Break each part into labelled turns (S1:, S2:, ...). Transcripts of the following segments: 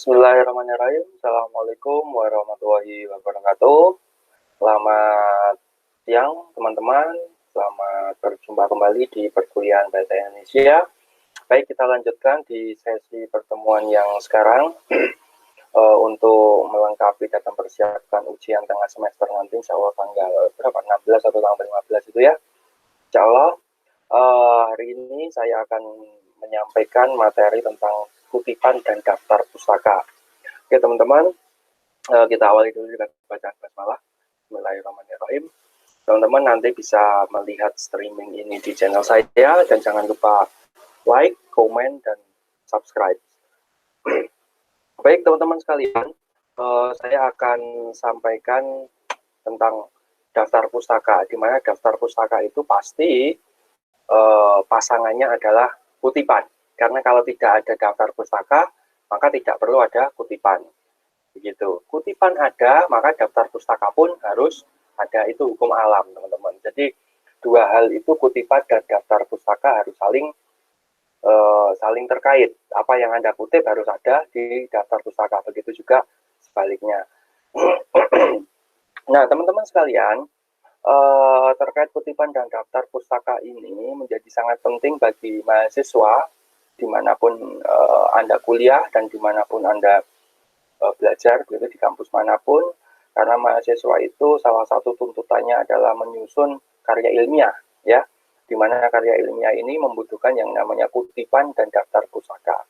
S1: Bismillahirrahmanirrahim. Assalamualaikum warahmatullahi wabarakatuh. Selamat siang teman-teman. Selamat berjumpa kembali di perkuliahan Bahasa Indonesia. Baik, kita lanjutkan di sesi pertemuan yang sekarang untuk melengkapi dan mempersiapkan ujian tengah semester nanti, insya Allah tanggal berapa? 16 atau tanggal 15 itu ya. Insya Allah hari ini saya akan menyampaikan materi tentang kutipan dan daftar pustaka. Oke teman-teman, kita awali dulu dengan bacaan basmalah. Bismillahirrahmanirrahim. Teman-teman nanti bisa melihat streaming ini di channel saya dan jangan lupa like, komen, dan subscribe. Baik teman-teman sekalian, saya akan sampaikan tentang daftar pustaka, di mana daftar pustaka itu pasti pasangannya adalah kutipan. Karena kalau tidak ada daftar pustaka, maka tidak perlu ada kutipan. Begitu. Kutipan ada, maka daftar pustaka pun harus ada. Itu hukum alam, teman-teman. Jadi, dua hal itu, kutipan dan daftar pustaka harus saling terkait. Apa yang Anda kutip harus ada di daftar pustaka. Begitu juga sebaliknya. Nah, teman-teman sekalian, terkait kutipan dan daftar pustaka ini menjadi sangat penting bagi mahasiswa dimanapun Anda kuliah dan dimanapun Anda belajar gitu, di kampus manapun, karena mahasiswa itu salah satu tuntutannya adalah menyusun karya ilmiah, ya, dimana karya ilmiah ini membutuhkan yang namanya kutipan dan daftar pustaka.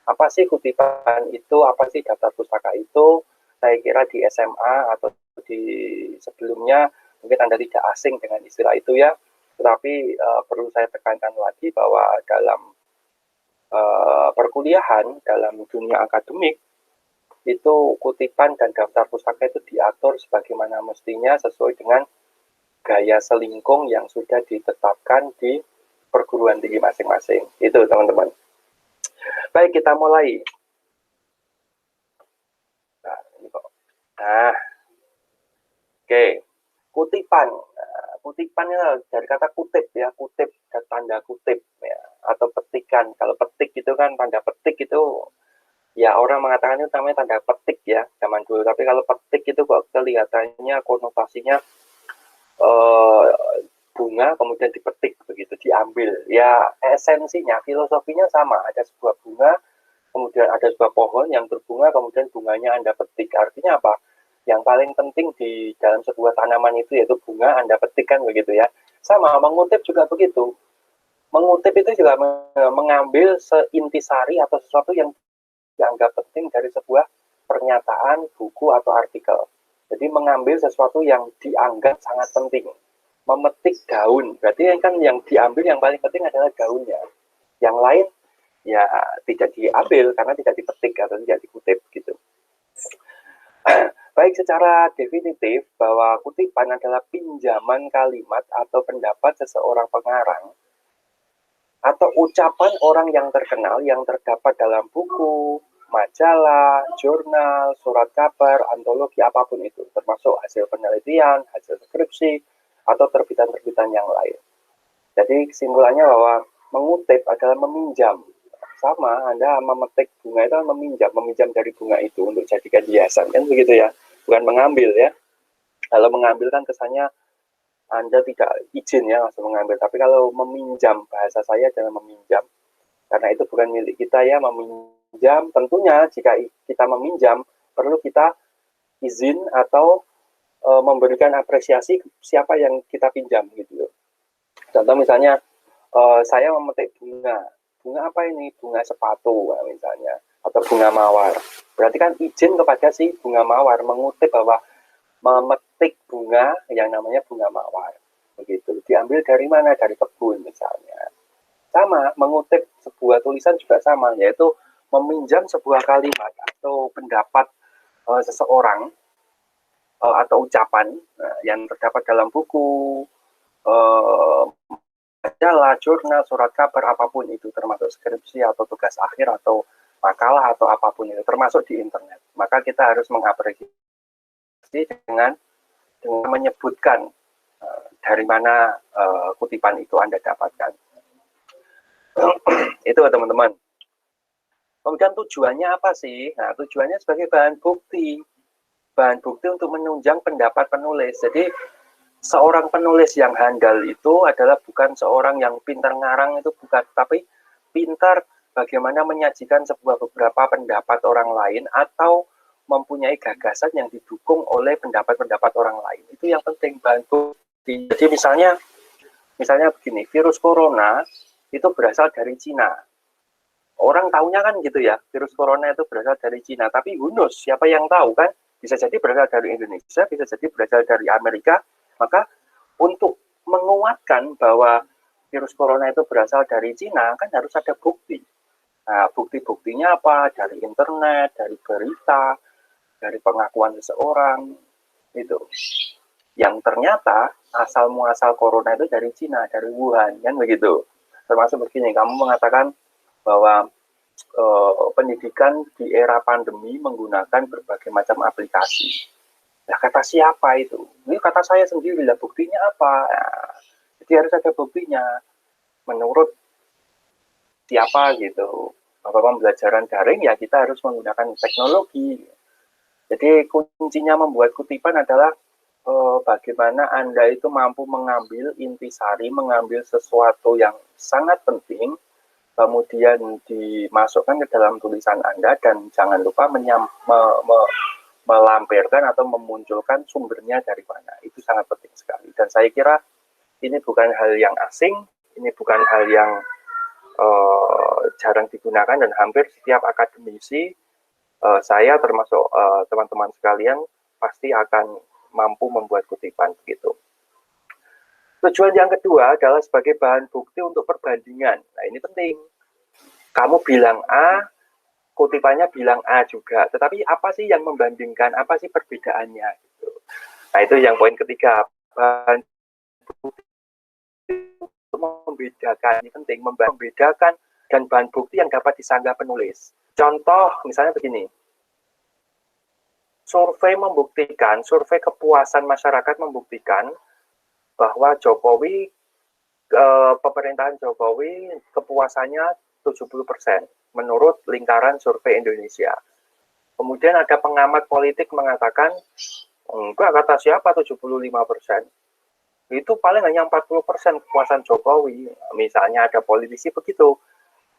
S1: Apa sih kutipan itu? Apa sih daftar pustaka itu? Saya kira di SMA atau di sebelumnya mungkin Anda tidak asing dengan istilah itu ya, tetapi perlu saya tekankan lagi bahwa dalam perkuliahan, dalam dunia akademik, itu kutipan dan daftar pustaka itu diatur sebagaimana mestinya sesuai dengan gaya selingkung yang sudah ditetapkan di perguruan tinggi masing-masing. Itu teman-teman. Baik, kita mulai. Nah, ini kok. Nah, oke. Kutipan. Kutipannya dari kata kutip ya, kutip dan tanda kutip ya, atau petikan. Kalau petik itu kan tanda petik itu ya orang mengatakan itu namanya tanda petik ya zaman dulu. Tapi kalau petik itu kok kelihatannya konotasinya bunga kemudian dipetik begitu, diambil. Ya esensinya, filosofinya sama. Ada sebuah bunga, kemudian ada sebuah pohon yang berbunga, kemudian bunganya Anda petik. Artinya apa? Yang paling penting di dalam sebuah tanaman itu yaitu bunga, Anda petikkan begitu ya. Sama, mengutip juga begitu. Mengutip itu juga mengambil seintisari atau sesuatu yang dianggap penting dari sebuah pernyataan, buku, atau artikel. Jadi mengambil sesuatu yang dianggap sangat penting. Memetik daun, berarti kan yang diambil yang paling penting adalah daunnya. Yang lain ya tidak diambil karena tidak dipetik atau tidak dikutip gitu. Baik, secara definitif bahwa kutipan adalah pinjaman kalimat atau pendapat seseorang pengarang atau ucapan orang yang terkenal yang terdapat dalam buku, majalah, jurnal, surat kabar, antologi, apapun itu, termasuk hasil penelitian, hasil skripsi, atau terbitan-terbitan yang lain. Jadi kesimpulannya bahwa mengutip adalah meminjam. Sama, Anda memetik bunga itu meminjam dari bunga itu untuk jadikan hiasan, kan begitu ya. Bukan mengambil ya. Kalau mengambil kan kesannya Anda tidak izin ya langsung mengambil. Tapi kalau meminjam, bahasa saya adalah meminjam. Karena itu bukan milik kita ya, meminjam. Tentunya jika kita meminjam, perlu kita izin atau memberikan apresiasi siapa yang kita pinjam gitu. Contoh misalnya, saya memetik bunga. Bunga apa ini? Bunga sepatu misalnya. Atau bunga mawar. Berarti kan izin kepada si bunga mawar, mengutip bahwa memetik bunga yang namanya bunga mawar. Begitu. Diambil dari mana? Dari kebun misalnya. Sama, mengutip sebuah tulisan juga sama, yaitu meminjam sebuah kalimat atau pendapat seseorang atau ucapan yang terdapat dalam buku, majalah, jurnal, surat kabar, apapun itu, termasuk skripsi atau tugas akhir atau makalah atau apapun itu, termasuk di internet. Maka kita harus mengapresiasi dengan menyebutkan dari mana kutipan itu Anda dapatkan. Itu teman-teman. Kemudian tujuannya apa sih? Nah, tujuannya sebagai bahan bukti. Bahan bukti untuk menunjang pendapat penulis. Jadi, seorang penulis yang handal itu adalah bukan seorang yang pintar ngarang, itu bukan, tapi pintar bagaimana menyajikan beberapa pendapat orang lain atau mempunyai gagasan yang didukung oleh pendapat-pendapat orang lain. Itu yang penting, bahan bukti. Jadi misalnya begini, virus corona itu berasal dari Cina. Orang tahunya kan gitu ya, virus corona itu berasal dari Cina. Tapi who knows, siapa yang tahu kan? Bisa jadi berasal dari Indonesia, bisa jadi berasal dari Amerika. Maka untuk menguatkan bahwa virus corona itu berasal dari Cina, kan harus ada bukti. Nah, bukti-buktinya apa? Dari internet, dari berita, dari pengakuan seseorang, itu. Yang ternyata asal muasal corona itu dari Cina, dari Wuhan, kan begitu. Termasuk begini, kamu mengatakan bahwa pendidikan di era pandemi menggunakan berbagai macam aplikasi. Nah, kata siapa itu? Ini kata saya sendiri lah, buktinya apa? Nah, jadi harus ada buktinya. Menurut siapa gitu? Bahwa pembelajaran daring ya kita harus menggunakan teknologi. Jadi kuncinya membuat kutipan adalah bagaimana Anda itu mampu mengambil intisari, mengambil sesuatu yang sangat penting, kemudian dimasukkan ke dalam tulisan Anda, dan jangan lupa melampirkan atau memunculkan sumbernya dari mana. Itu sangat penting sekali. Dan saya kira ini bukan hal yang asing, ini bukan hal yang jarang digunakan, dan hampir setiap akademisi, saya termasuk teman-teman sekalian, pasti akan mampu membuat kutipan begitu. Tujuan yang kedua adalah sebagai bahan bukti untuk perbandingan. Nah, ini penting. Kamu bilang A, kutipannya bilang A juga. Tetapi apa sih yang membandingkan? Apa sih perbedaannya? Gitu. Nah, itu yang poin ketiga. Bahan bukti untuk membedakan. Ini penting. Membedakan dan bahan bukti yang dapat disanggah penulis. Contoh, misalnya begini. Survei kepuasan masyarakat membuktikan bahwa Jokowi, pemerintahan Jokowi kepuasannya 70% menurut lingkaran survei Indonesia. Kemudian ada pengamat politik mengatakan, enggak, kata siapa 75%? Itu paling hanya 40% kepuasan Jokowi. Misalnya ada politisi begitu.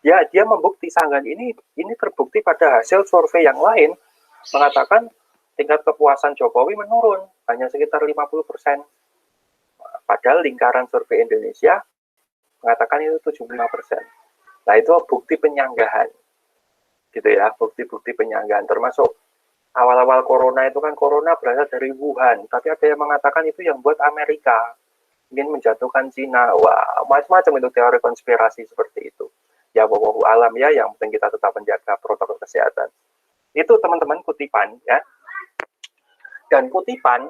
S1: Ya, dia membukti sanggahan ini terbukti pada hasil survei yang lain mengatakan tingkat kepuasan Jokowi menurun, hanya sekitar 50%. Padahal lingkaran survei Indonesia mengatakan itu 75%. Nah, itu bukti penyanggahan. Gitu ya, bukti-bukti penyanggahan. Termasuk awal-awal corona itu kan, corona berasal dari Wuhan. Tapi ada yang mengatakan itu yang buat Amerika. Ingin menjatuhkan Cina. Wah, macam-macam itu teori konspirasi seperti itu. Ya, wallahu alam ya, yang penting kita tetap menjaga protokol kesehatan. Itu teman-teman kutipan ya. Dan kutipan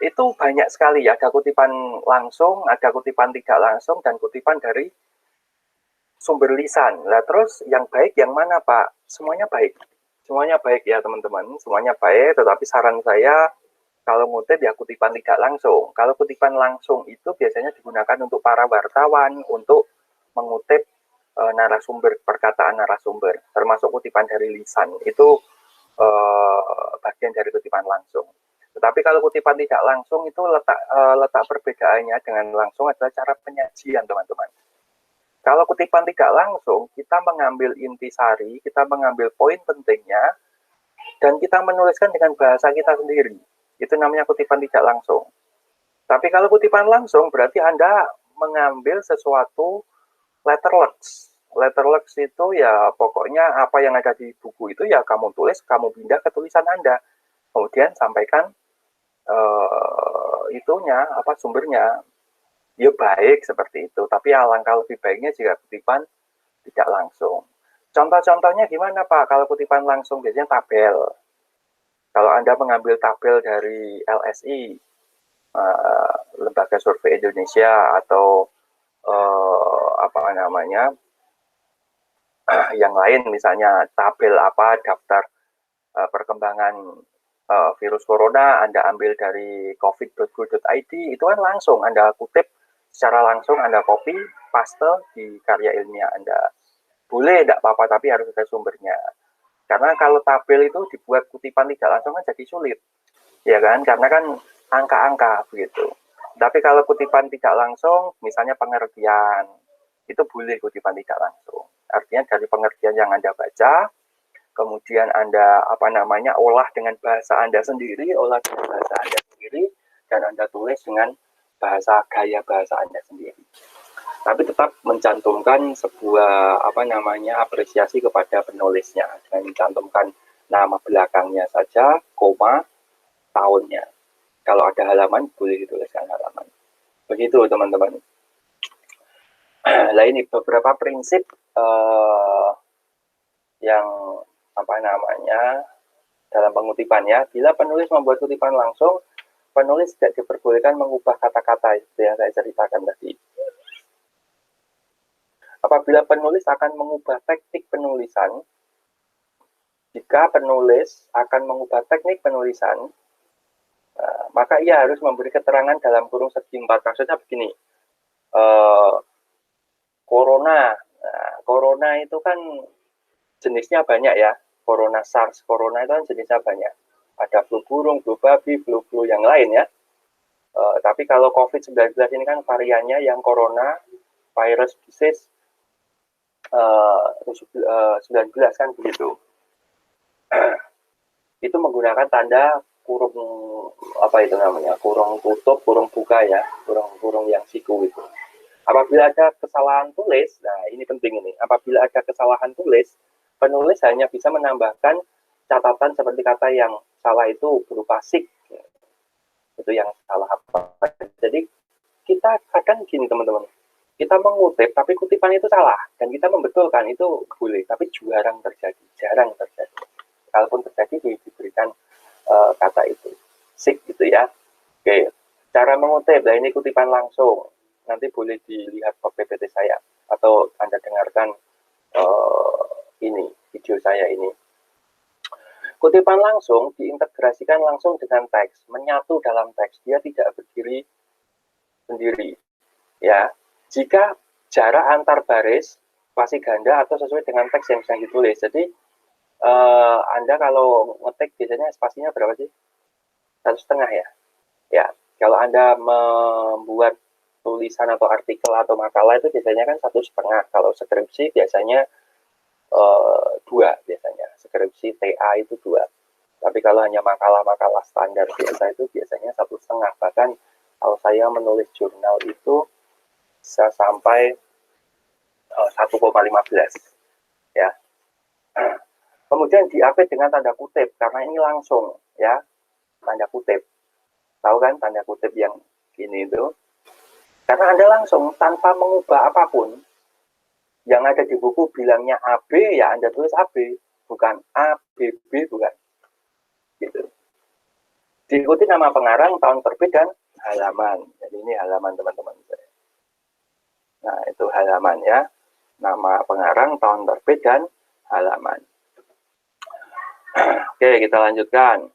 S1: itu banyak sekali ya, ada kutipan langsung, ada kutipan tidak langsung, dan kutipan dari sumber lisan. Nah, terus yang baik yang mana, Pak? Semuanya baik. Semuanya baik ya, teman-teman. Semuanya baik, tetapi saran saya, kalau ngutip ya kutipan tidak langsung. Kalau kutipan langsung itu biasanya digunakan untuk para wartawan, untuk mengutip narasumber, perkataan narasumber, termasuk kutipan dari lisan. Itu bagian dari kutipan langsung. Tetapi kalau kutipan tidak langsung itu letak perbedaannya dengan langsung adalah cara penyajian, teman-teman. Kalau kutipan tidak langsung, kita mengambil intisari, kita mengambil poin pentingnya, dan kita menuliskan dengan bahasa kita sendiri. Itu namanya kutipan tidak langsung. Tapi kalau kutipan langsung, berarti Anda mengambil sesuatu letterless. Letterless itu ya pokoknya apa yang ada di buku itu ya kamu tulis, kamu pindah ke tulisan Anda. Kemudian sampaikan sumbernya. Ya baik seperti itu, tapi alangkah lebih baiknya jika kutipan tidak langsung. Contoh-contohnya gimana, Pak? Kalau kutipan langsung biasanya tabel. Kalau Anda mengambil tabel dari LSI, Lembaga Survei Indonesia, atau yang lain, misalnya tabel daftar perkembangan virus corona, Anda ambil dari covid.go.id, itu kan langsung Anda kutip secara langsung, Anda copy, paste di karya ilmiah Anda. boleh, tidak apa-apa, tapi harus ada sumbernya. Karena kalau tabel itu dibuat kutipan tidak langsung kan jadi sulit, ya kan? Karena kan angka-angka begitu. Tapi kalau kutipan tidak langsung, misalnya pengertian, itu boleh kutipan tidak langsung. Artinya dari pengertian yang Anda baca, kemudian Anda olah dengan bahasa Anda sendiri, dan Anda tulis dengan gaya bahasa Anda sendiri. Tapi tetap mencantumkan sebuah apresiasi kepada penulisnya dengan mencantumkan nama belakangnya saja, koma, tahunnya. Kalau ada halaman boleh dituliskan halaman. Begitu teman-teman. Nah ini beberapa prinsip yang dalam pengutipan ya. Bila penulis membuat kutipan langsung, penulis tidak diperbolehkan mengubah kata-kata itu yang saya ceritakan tadi. Apabila penulis akan mengubah teknik penulisan, jika penulis akan mengubah teknik penulisan, maka ia harus memberi keterangan dalam kurung segi 4. Maksudnya begini, corona itu kan jenisnya banyak ya. Corona SARS, corona itu kan jenisnya banyak. Ada flu burung, flu babi, flu yang lain ya. Tapi kalau COVID-19 ini kan variannya yang corona virus disease 19 kan begitu. Itu menggunakan tanda kurung kurung tutup, kurung buka ya, kurung yang siku itu. Apabila ada kesalahan tulis, nah ini penting ini. Apabila ada kesalahan tulis, penulis hanya bisa menambahkan catatan seperti kata yang salah itu berupa sik. Itu yang salah apa. Jadi kita kadang gini teman-teman. Kita mengutip, tapi kutipan itu salah. Dan kita membetulkan, itu boleh. Tapi jarang terjadi. Kalaupun terjadi, diberikan kata itu. Sik gitu ya. Oke. Cara mengutip, nah ini kutipan langsung. Nanti boleh dilihat ke PPT saya. Atau Anda dengarkan video saya ini. Kutipan langsung diintegrasikan langsung dengan teks. Menyatu dalam teks. Dia tidak berdiri sendiri. Ya. Jika jarak antar baris spasi ganda atau sesuai dengan teks yang sedang ditulis. Jadi Anda kalau ngetik biasanya spasinya berapa sih? 1,5 ya. Ya, kalau Anda membuat tulisan atau artikel atau makalah itu biasanya kan 1,5. Kalau skripsi biasanya 2 biasanya. Skripsi TA itu 2. Tapi kalau hanya makalah-makalah standar biasa itu biasanya 1,5. Bahkan kalau saya menulis jurnal itu bisa sampai 1,15 ya. Kemudian diapit dengan tanda kutip karena ini langsung ya, tanda kutip. Tahu kan tanda kutip yang gini itu? Karena Anda langsung tanpa mengubah apapun. Yang ada di buku bilangnya AB ya Anda tulis AB, bukan ABB, bukan. Gitu. Diikuti nama pengarang, tahun terbit dan halaman. Jadi ini halaman teman-teman. Nah, itu halaman ya. Nama pengarang, tahun terbit, dan halaman. Oke, kita lanjutkan.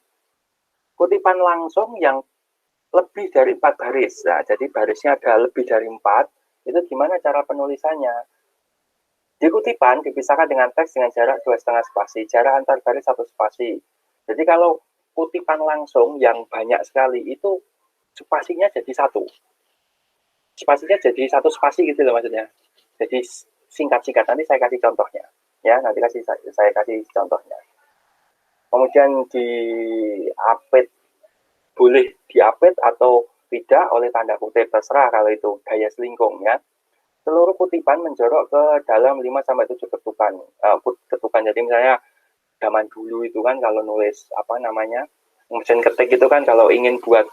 S1: Kutipan langsung yang lebih dari 4 baris. Nah, jadi barisnya ada lebih dari 4. Itu gimana cara penulisannya? Di kutipan dipisahkan dengan teks dengan jarak 2,5 spasi. Jarak antar baris 1 spasi. Jadi kalau kutipan langsung yang banyak sekali, itu spasinya jadi 1. Spasinya jadi 1 spasi gitu loh maksudnya. Jadi singkat-singkat, nanti saya kasih contohnya. Ya, nanti saya kasih contohnya. Kemudian diapit, boleh diapit atau tidak oleh tanda kutip, terserah kalau itu gaya selingkung ya. Seluruh kutipan menjorok ke dalam 5-7 ketukan. Ketukan, jadi misalnya zaman dulu itu kan kalau nulis mesin ketik itu kan kalau ingin buat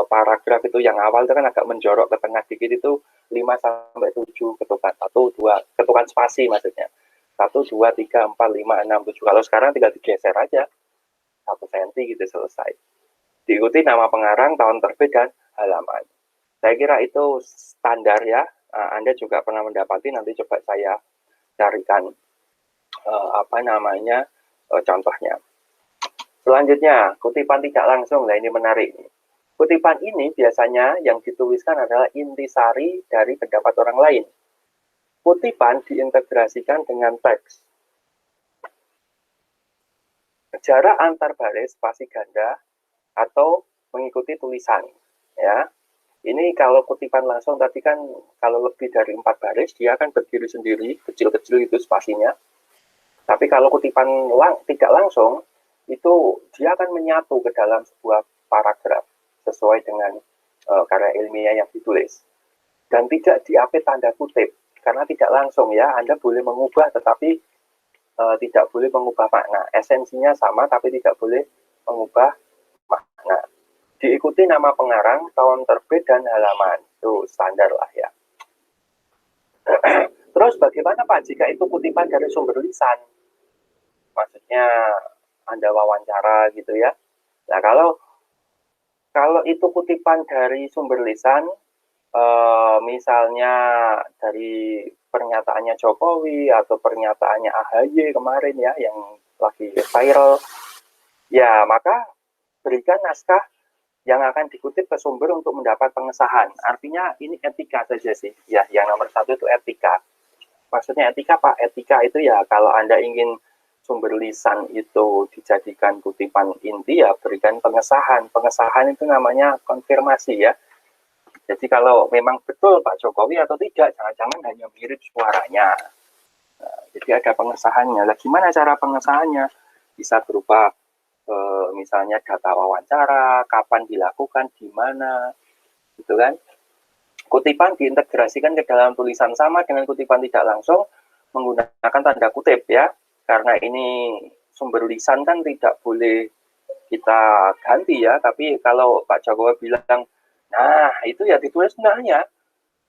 S1: paragraf itu yang awal itu kan agak menjorok ke tengah dikit itu 5-7 ketukan. 1, 2, ketukan spasi maksudnya. 1, 2, 3, 4, 5, 6, 7. Kalau sekarang tinggal digeser aja. 1 cm gitu selesai. Diikuti nama pengarang, tahun terbit, dan halaman. Saya kira itu standar ya. Anda juga pernah mendapati, nanti coba saya carikan contohnya. Selanjutnya, kutipan tidak langsung. Nah, ini menarik. Kutipan ini biasanya yang dituliskan adalah intisari dari pendapat orang lain. kutipan diintegrasikan dengan teks. Jarak antar baris spasi ganda atau mengikuti tulisan. Ya, ini kalau kutipan langsung tadi kan kalau lebih dari 4 baris dia akan berdiri sendiri, kecil-kecil itu spasinya. Tapi kalau kutipan tidak langsung itu dia akan menyatu ke dalam sebuah paragraf sesuai dengan karya ilmiah yang ditulis. Dan tidak diapit tanda kutip karena tidak langsung ya. Anda boleh mengubah tetapi tidak boleh mengubah makna. Esensinya sama tapi tidak boleh mengubah makna. Diikuti nama pengarang, tahun terbit, dan halaman. Itu standar lah ya. Terus bagaimana Pak jika itu kutipan dari sumber lisan? Maksudnya Anda wawancara gitu ya. Nah kalau itu kutipan dari sumber lisan, misalnya dari pernyataannya Jokowi atau pernyataannya AHY kemarin ya yang lagi viral, ya maka berikan naskah yang akan dikutip ke sumber untuk mendapat pengesahan. Artinya ini etika saja sih. Ya, yang nomor satu itu etika. Maksudnya etika Pak, etika itu ya kalau Anda ingin sumber lisan itu dijadikan kutipan inti ya berikan pengesahan. Pengesahan itu namanya konfirmasi ya. Jadi kalau memang betul Pak Jokowi atau tidak, jangan-jangan hanya mirip suaranya. Nah, jadi ada pengesahannya. Lah gimana cara pengesahannya? Bisa berupa misalnya data wawancara, kapan dilakukan, di mana, gitu kan. Kutipan diintegrasikan ke dalam tulisan sama dengan kutipan tidak langsung menggunakan tanda kutip ya, karena ini sumber lisan kan tidak boleh kita ganti ya, tapi kalau Pak Jokowi bilang, nah itu ya ditulis nahnya,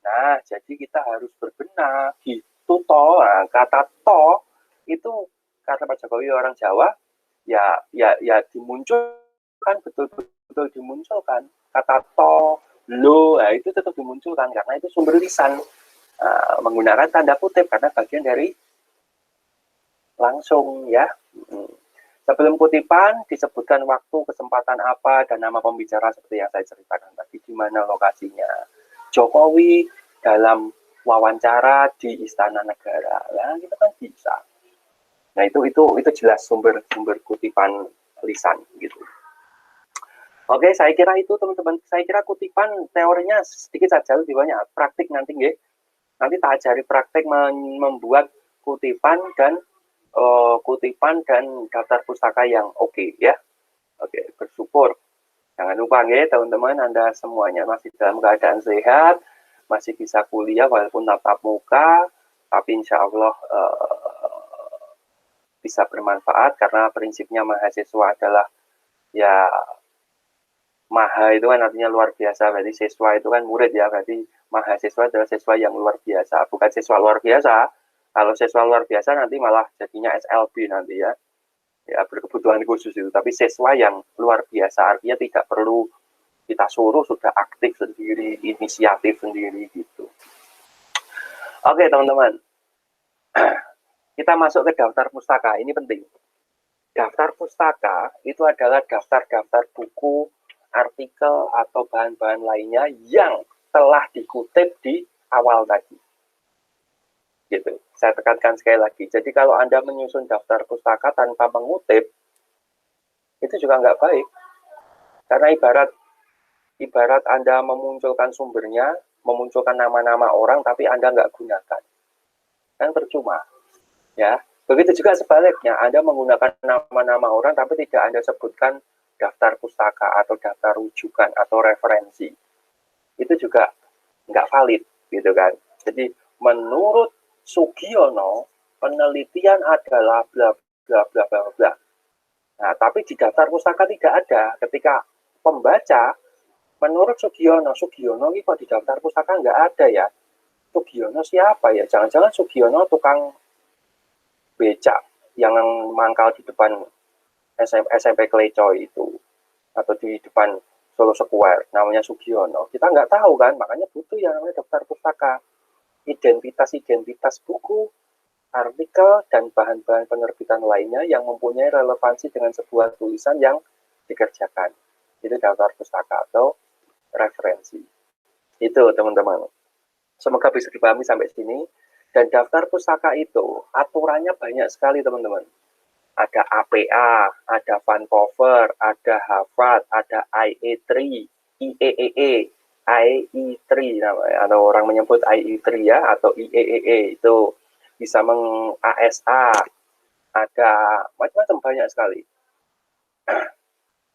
S1: nah jadi kita harus berbenah, gitu toh, nah, kata toh itu kata Pak Jokowi orang Jawa, ya dimunculkan betul-betul dimunculkan kata to lo, nah itu tetap dimunculkan karena itu sumber lisan menggunakan tanda kutip karena bagian dari langsung ya. Sebelum kutipan disebutkan waktu, kesempatan apa, dan nama pembicara seperti yang saya ceritakan tadi, di mana lokasinya. Jokowi dalam wawancara di Istana Negara, lah kita kan bisa. Nah itu jelas sumber kutipan lisan gitu. Oke, saya kira itu teman-teman. Saya kira kutipan teorinya sedikit saja, lebih banyak praktik nanti nggih. Nanti tak ajari praktik membuat kutipan dan daftar pustaka yang oke ya. Oke, bersyukur. Jangan lupa nggih teman-teman, Anda semuanya masih dalam keadaan sehat, masih bisa kuliah walaupun tatap muka, tapi insya Allah bisa bermanfaat karena prinsipnya mahasiswa adalah ya maha itu kan artinya luar biasa, berarti siswa itu kan murid ya, berarti mahasiswa adalah siswa yang luar biasa, bukan siswa luar biasa. Kalau siswa luar biasa nanti malah jadinya SLB nanti ya, ya berkebutuhan khusus itu, tapi siswa yang luar biasa artinya tidak perlu kita suruh, sudah aktif sendiri, inisiatif sendiri gitu. Oke teman-teman, kita masuk ke daftar pustaka, ini penting. Daftar pustaka itu adalah daftar-daftar buku, artikel, atau bahan-bahan lainnya yang telah dikutip di awal tadi. Gitu. Saya tekankan sekali lagi. Jadi kalau Anda menyusun daftar pustaka tanpa mengutip, itu juga nggak baik. Karena ibarat Anda memunculkan sumbernya, memunculkan nama-nama orang, tapi Anda nggak gunakan. Kan percuma. Ya, begitu juga sebaliknya, Anda menggunakan nama-nama orang tapi tidak Anda sebutkan daftar pustaka atau daftar rujukan atau referensi. Itu juga nggak valid, gitu kan. Jadi menurut Sugiono, penelitian adalah bla bla bla bla bla. Nah, tapi di daftar pustaka tidak ada. Ketika pembaca menurut Sugiono ini kok di daftar pustaka nggak ada ya. Sugiono siapa ya? Jangan-jangan Sugiono tukang becak yang mangkal di depan SMP Klecoy itu atau di depan Solo Square namanya Sugiono, kita nggak tahu kan, makanya butuh yang namanya daftar pustaka, identitas buku, artikel, dan bahan-bahan penerbitan lainnya yang mempunyai relevansi dengan sebuah tulisan yang dikerjakan. Itu daftar pustaka atau referensi. Itu teman-teman, semoga bisa dipahami sampai sini. Dan daftar pustaka itu aturannya banyak sekali teman-teman. Ada APA, ada Vancouver, ada Harvard, ada IE3, IEEE, IE3 namanya, atau orang menyebut IE3 ya, atau IEEE itu bisa ASA, ada macam-macam banyak sekali.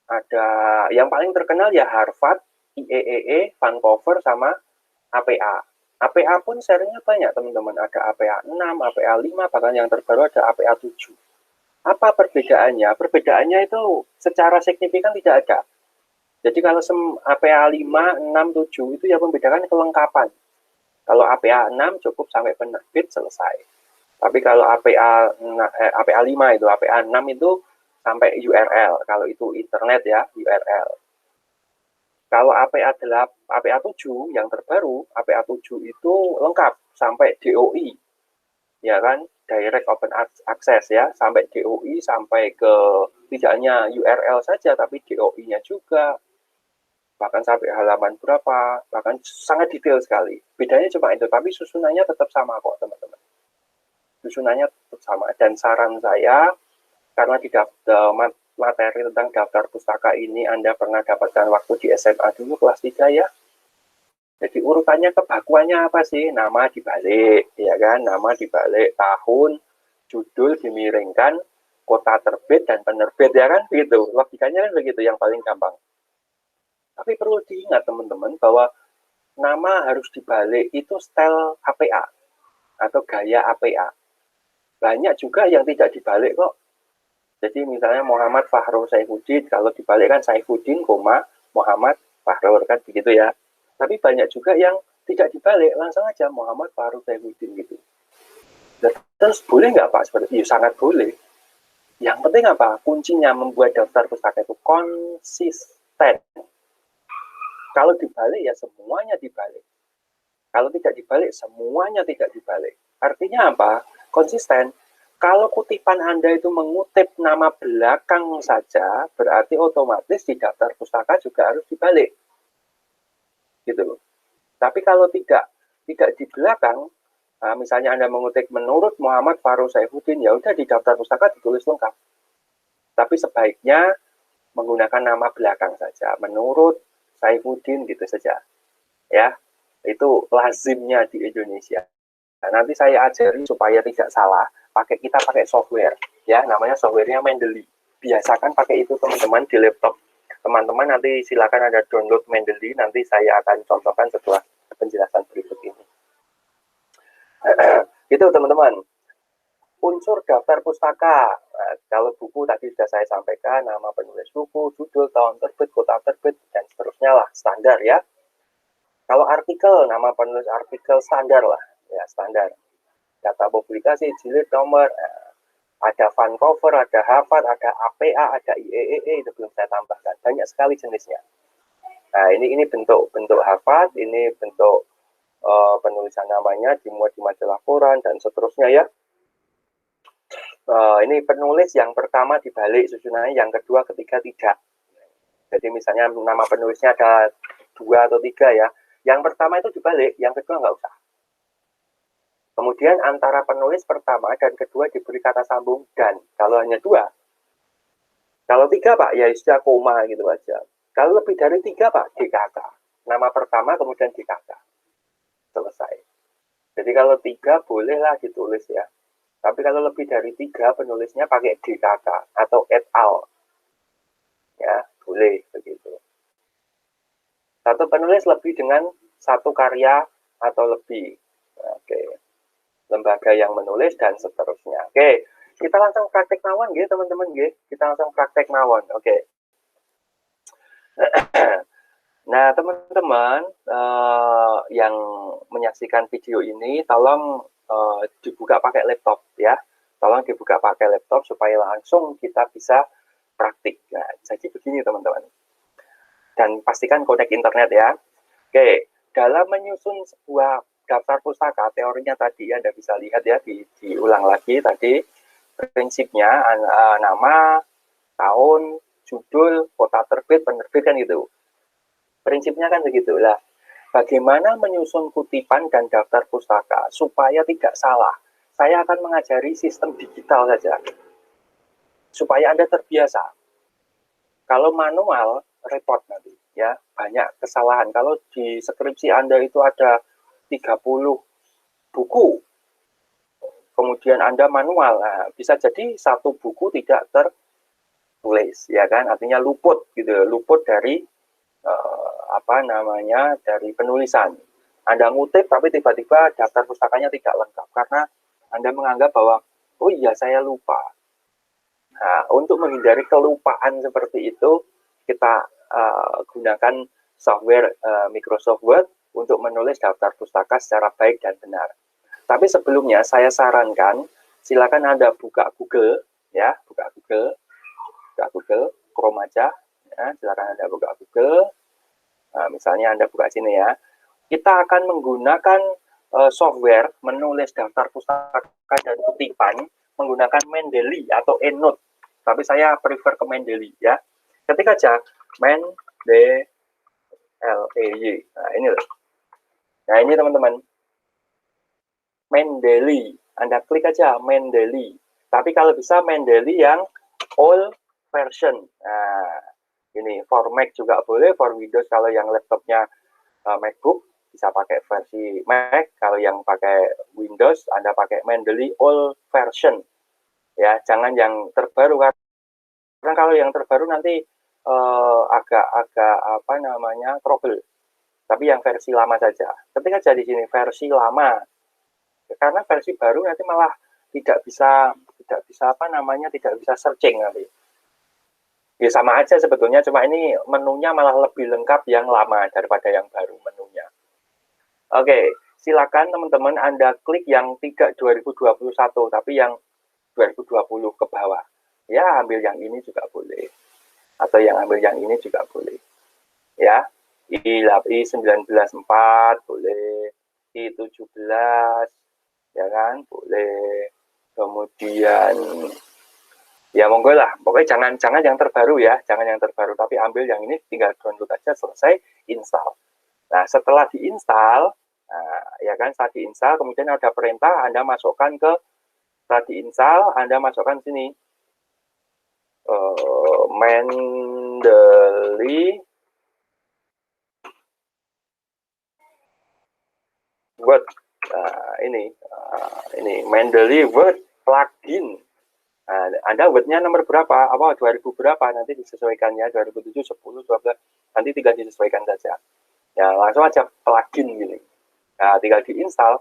S1: Ada yang paling terkenal ya Harvard, IEEE, Vancouver, sama APA. APA pun serinya banyak teman-teman, ada APA 6, APA 5, bahkan yang terbaru ada APA 7. Apa perbedaannya? Perbedaannya itu secara signifikan tidak ada. Jadi kalau APA 5, 6, 7 itu yang membedakan kelengkapan. Kalau APA 6 cukup sampai penerbit selesai. Tapi kalau APA 5 itu, APA 6 itu sampai URL. Kalau itu internet ya, URL. Kalau APA 7 yang terbaru, APA 7 itu lengkap sampai DOI. Ya kan, Direct Open Access ya, sampai DOI, sampai ke tidak hanya URL saja tapi DOI-nya juga. Bahkan sampai halaman berapa, bahkan sangat detail sekali. Bedanya cuma itu, tapi susunannya tetap sama kok, teman-teman. Susunannya tetap sama. Dan saran saya, karena di materi tentang daftar pustaka ini Anda pernah dapatkan waktu di SMA dulu kelas 3 ya. Jadi urutannya kebakuannya apa sih? Nama dibalik, ya kan? Nama dibalik, tahun, judul dimiringkan, kota terbit dan penerbit, ya kan? Begitu. Logikanya kan begitu, yang paling gampang. Tapi perlu diingat teman-teman bahwa nama harus dibalik itu style APA atau gaya APA. Banyak juga yang tidak dibalik kok. Jadi misalnya Muhammad Fahrur Saifuddin, kalau dibalik kan Saifuddin, Muhammad Fahrur, kan begitu ya. Tapi banyak juga yang tidak dibalik, langsung aja Muhammad Fahrur Saifuddin gitu. Terus boleh nggak Pak? Seperti itu sangat boleh. Yang penting apa? Kuncinya membuat daftar pustaka itu konsisten. Kalau dibalik ya semuanya dibalik. Kalau tidak dibalik, semuanya tidak dibalik. Artinya apa? Konsisten. Kalau kutipan Anda itu mengutip nama belakang saja, berarti otomatis di daftar pustaka juga harus dibalik. Gitu loh. Tapi kalau tidak di belakang, misalnya Anda mengutip menurut Muhammad Fahrur Saifuddin, ya udah di daftar pustaka ditulis lengkap. Tapi sebaiknya menggunakan nama belakang saja, menurut Saifuddin gitu saja. Ya, itu lazimnya di Indonesia. Nah, nanti saya ajari supaya tidak salah, kita pakai software, ya, namanya softwarenya Mendeley. Biasakan pakai itu teman-teman di laptop. Teman-teman nanti silakan ada download Mendeley, nanti saya akan contohkan setelah penjelasan berikut ini. Itu teman-teman. Unsur daftar pustaka. Nah, kalau buku tadi sudah saya sampaikan, nama penulis buku, judul, tahun terbit, kota terbit, dan seterusnya lah, standar ya. Kalau artikel, nama penulis artikel standar lah, ya standar. Data publikasi, jilid, nomor, ada Vancouver, ada Harvard, ada APA, ada IEEE, itu belum saya tambahkan. Banyak sekali jenisnya. Nah, ini bentuk Harvard, ini bentuk penulisan namanya, dimuat di majalah koran, dan seterusnya ya. Ini penulis yang pertama dibalik susunannya, yang kedua, ketiga tidak. Jadi misalnya nama penulisnya ada 2 atau 3 ya. Yang pertama itu dibalik, yang kedua nggak usah. Kemudian antara penulis pertama dan kedua diberi kata sambung dan. Kalau hanya 2. Kalau 3 Pak, ya istilah koma gitu aja. Kalau lebih dari 3 Pak, DKK. Nama pertama kemudian DKK. Selesai. Jadi kalau 3 bolehlah ditulis ya. Tapi kalau lebih dari 3 penulisnya pakai DKK atau et al. Ya, boleh begitu. Satu penulis lebih dengan 1 karya atau lebih. Oke. Lembaga yang menulis dan seterusnya. Oke, kita langsung praktek mawon gitu teman-teman gitu. Kita langsung praktek mawon. Oke. Nah, teman-teman yang menyaksikan video ini tolong dibuka pakai laptop ya. Tolong dibuka pakai laptop supaya langsung kita bisa praktik. Nah, jadi begini teman-teman. Dan pastikan connect internet ya. Oke, dalam menyusun sebuah daftar pustaka, teorinya tadi Anda bisa lihat ya, diulang lagi tadi. Prinsipnya nama, tahun, judul, kota terbit, penerbit kan gitu. Prinsipnya kan begitu lah. bagaimana menyusun kutipan dan daftar pustaka supaya tidak salah. Saya akan mengajari sistem digital saja, supaya Anda terbiasa. Kalau manual, repot nanti, ya, banyak kesalahan. Kalau di skripsi Anda itu ada 30 buku, kemudian Anda manual, nah, bisa jadi satu buku tidak tertulis, ya kan? Artinya luput, gitu, luput dari dari penulisan. Anda ngutip tapi tiba-tiba daftar pustakanya tidak lengkap karena Anda menganggap bahwa oh iya saya lupa. Nah, untuk menghindari kelupaan seperti itu, kita gunakan software Microsoft Word untuk menulis daftar pustaka secara baik dan benar. Tapi sebelumnya saya sarankan silakan Anda buka Google, ya, buka Google Chrome aja, ya, silakan Anda buka Google. Nah, misalnya Anda buka sini ya, kita akan menggunakan software menulis daftar pustaka dan kutipan menggunakan Mendeley atau EndNote. Tapi saya prefer ke Mendeley ya. Ketik aja Mendeley. Nah, ini loh. Nah, ini teman-teman. Mendeley. Anda klik aja Mendeley. Tapi kalau bisa Mendeley yang old version. Nah, ini for Mac juga boleh, for Windows kalau yang laptopnya MacBook bisa pakai versi Mac, kalau yang pakai Windows Anda pakai Mendeley old version. Ya, jangan yang terbaru karena kalau yang terbaru nanti agak trouble. Tapi yang versi lama saja. Ketika aja di sini versi lama. Karena versi baru nanti malah tidak bisa searching nanti. Ya sama aja sebetulnya, cuma ini menunya malah lebih lengkap yang lama daripada yang baru menunya. Oke, silakan teman-teman Anda klik yang 2021, tapi yang 2020 ke bawah. Ya, ambil yang ini juga boleh. Atau yang ambil yang ini juga boleh. Ya, I194 boleh, I17, ya kan, boleh. Kemudian ya monggo lah, pokoknya jangan yang terbaru ya, jangan yang terbaru, tapi ambil yang ini, tinggal download aja, selesai, install. Nah, setelah diinstal, ya kan, setelah diinstal, kemudian ada perintah, Anda masukkan ke, setelah diinstal, Anda masukkan sini, Mendeley Word. Nah, ini Mendeley Word plugin. Nah, Anda Word-nya nomor berapa? 2000 berapa? Nanti disesuaikan ya, 2007, 10, 12. Nanti tinggal disesuaikan saja. Ya, langsung aja plugin gini. Nah, tinggal diinstal.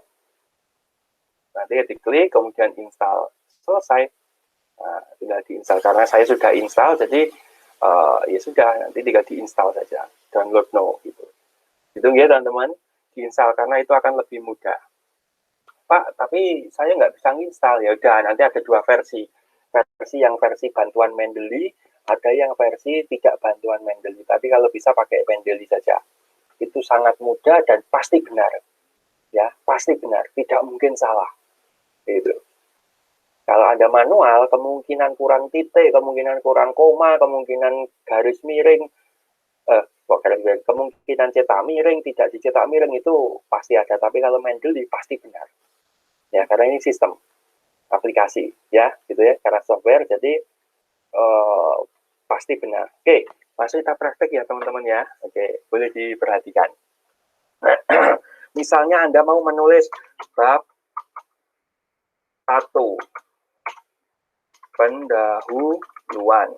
S1: Nanti diklik, kemudian install. Selesai. Nah, tinggal diinstal. Karena saya sudah install, jadi ya sudah, nanti tinggal diinstal saja. Download no, gitu. Gitu ya, teman-teman. Diinstal, karena itu akan lebih mudah. Pak, tapi saya nggak bisa nginstal. Ya udah, nanti ada dua versi. Versi bantuan Mendeley, ada yang versi tidak bantuan Mendeley. Tapi kalau bisa pakai Mendeley saja. Itu sangat mudah dan pasti benar. Ya, pasti benar. Tidak mungkin salah. Gitu. Kalau Anda manual, kemungkinan kurang titik, kemungkinan kurang koma, kemungkinan garis miring, kemungkinan cetak miring, tidak dicetak miring itu pasti ada. Tapi kalau Mendeley pasti benar. Ya, karena ini sistem aplikasi, ya, gitu ya, karena software, jadi pasti benar. Oke, masuk kita praktek ya teman-teman ya. Oke, boleh diperhatikan. Misalnya Anda mau menulis bab 1, pendahuluan,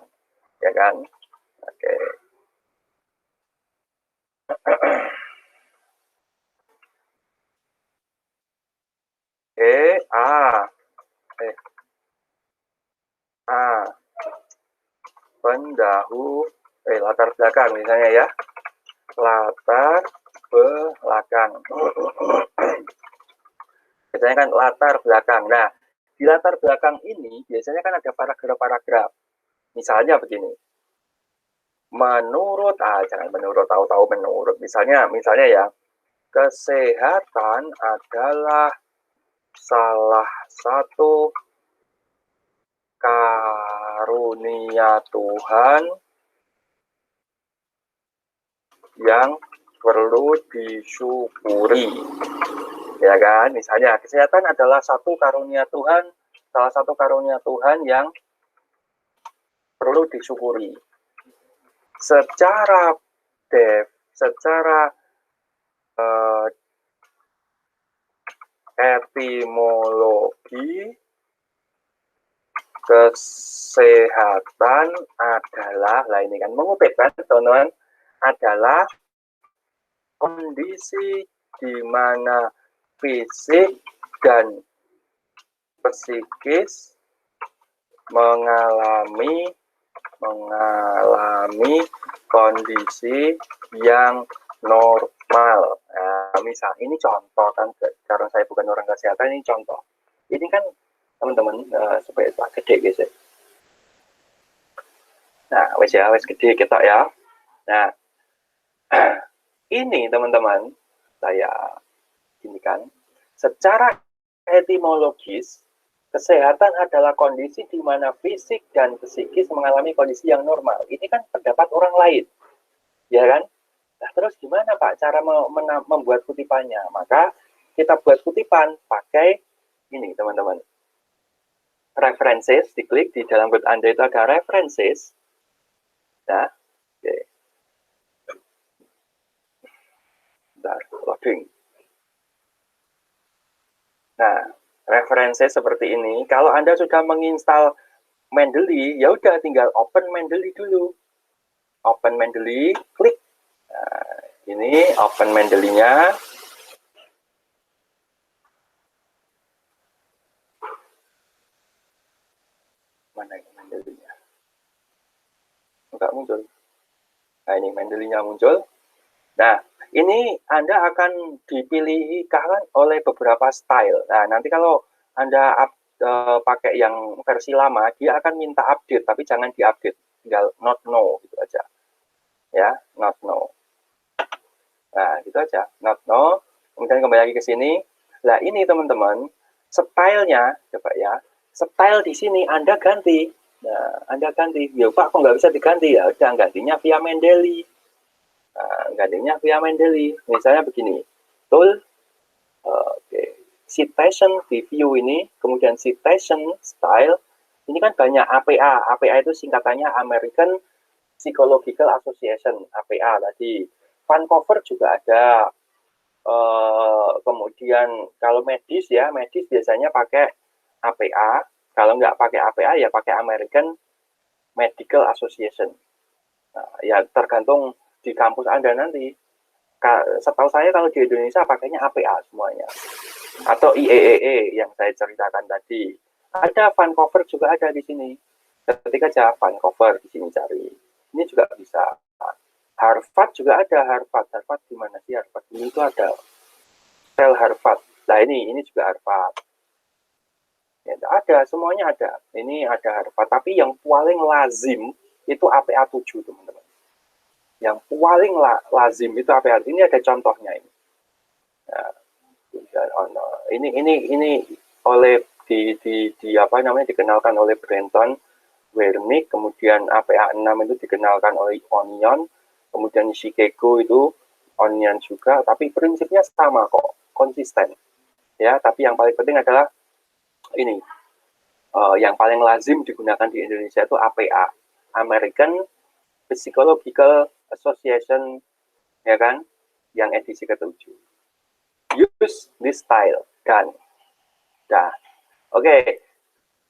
S1: ya kan? Oke. Latar belakang misalnya ya. Latar belakang. Biasanya kan latar belakang. Nah, di latar belakang ini biasanya kan ada paragraf-paragraf. Misalnya begini. Menurut, jangan menurut, tahu-tahu menurut. Misalnya ya, kesehatan adalah salah satu karunia Tuhan yang perlu disyukuri. Ya kan? Misalnya, kesehatan adalah satu karunia Tuhan, salah satu karunia Tuhan yang perlu disyukuri. Secara etimologi, kesehatan adalah, lah ini kan mengutip kan teman-teman, adalah kondisi di mana fisik dan psikis mengalami kondisi yang normal. Nah, misal ini contoh kan, karena saya bukan orang kesehatan, ini contoh. Ini kan teman-teman supaya gede guys ya. Nah, wes gede kita ya. Nah, ini teman-teman, saya ini kan secara etimologis, kesehatan adalah kondisi di mana fisik dan psikis mengalami kondisi yang normal. Ini kan pendapat orang lain, ya kan? Nah, terus gimana Pak cara membuat kutipannya? Maka kita buat kutipan pakai ini teman-teman. References, diklik di dalam Word Anda itu ada references. Nah, oke. Bentar, loading. Nah, referensi seperti ini. Kalau Anda sudah menginstal Mendeley, ya udah tinggal open Mendeley dulu. Open Mendeley, klik. Nah, ini open Mendeley-nya. Mana ini Mendeley-nya? Enggak muncul. Nah, ini Mendeley-nya muncul. Nah, ini Anda akan dipilihkan oleh beberapa style. Nah, nanti kalau Anda pakai yang versi lama, dia akan minta update, tapi jangan diupdate, tinggal not no gitu aja. Ya, not no. Nah, gitu aja, not no. Kemudian kembali lagi ke sini. Nah, ini teman-teman, stylenya, coba ya, style di sini Anda ganti. Nah, Anda ganti. Ya, Pak, kok nggak bisa diganti ya? Udah, gantinya via Mendeley. Nah, gantinya via Mendeley. Misalnya begini, tool, citation di view ini, kemudian citation style, ini kan banyak APA. APA itu singkatannya American Psychological Association, APA tadi. Vancouver juga ada. Kemudian kalau medis ya, medis biasanya pakai APA. Kalau nggak pakai APA ya pakai American Medical Association. Nah, ya tergantung di kampus Anda nanti. Setahu saya kalau di Indonesia pakainya APA semuanya. Atau IEEE yang saya ceritakan tadi. Ada Vancouver juga ada di sini. Ketik aja Vancouver di sini cari. Ini juga bisa. Harvard juga ada. Harvard di mana sih Harvard? Ini itu ada sel Harvard. Nah ini juga Harvard. Ya, ada, semuanya ada. Ini ada Harvard. Tapi yang paling lazim itu APA 7 teman-teman. Yang paling lazim itu APA. Ini ada contohnya ini. Nah, ini oleh di apa namanya dikenalkan oleh Brenton Wernick, kemudian APA 6 itu dikenalkan oleh Onion, kemudian Chicago itu Onion juga, tapi prinsipnya sama kok, konsisten. Ya, tapi yang paling penting adalah ini, yang paling lazim digunakan di Indonesia itu APA, American Psychological Association, ya kan, yang edisi ke-7. Use this style, dan oke.